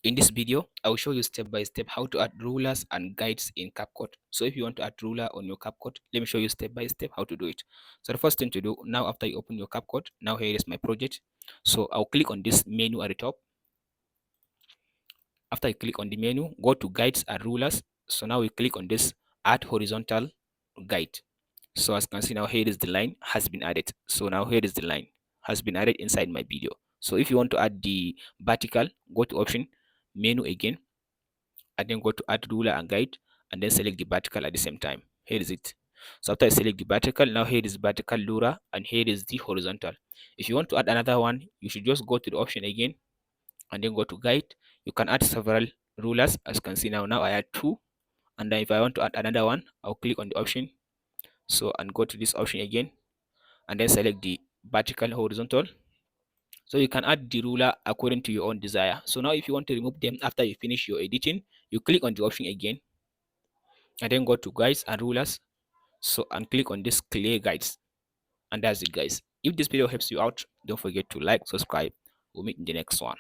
In this video, I will show you step by step how to add rulers and guides in CapCut. So if you want to add ruler on your CapCut, let me show you step by step how to do it. So the first thing to do, now after you open your CapCut, now here is my project. So I'll click on this menu at the top. After you click on the menu, go to guides and rulers. So now we click on this add horizontal guide. So as you can see now, here is the line has been added. So now here is the line has been added inside my video. So if you want to add the vertical, go to option, menu again, and then go to add ruler and guide, and then select the vertical at the same time. Here is it. So after I select the vertical, now here is vertical ruler and here is the horizontal. If you want to add another one, you should just go to the option again and then go to guide. You can add several rulers. As you can see now I add two, and then if I want to add another one, I'll click on the option, so and go to this option again and then select the vertical horizontal. So you can add the ruler according to your own desire. So now if you want to remove them after you finish your editing, you click on the option again and then go to guides and rulers, so and click on this clear guides. And that's it, guys. If this video helps you out, don't forget to like, subscribe. We'll meet in the next one.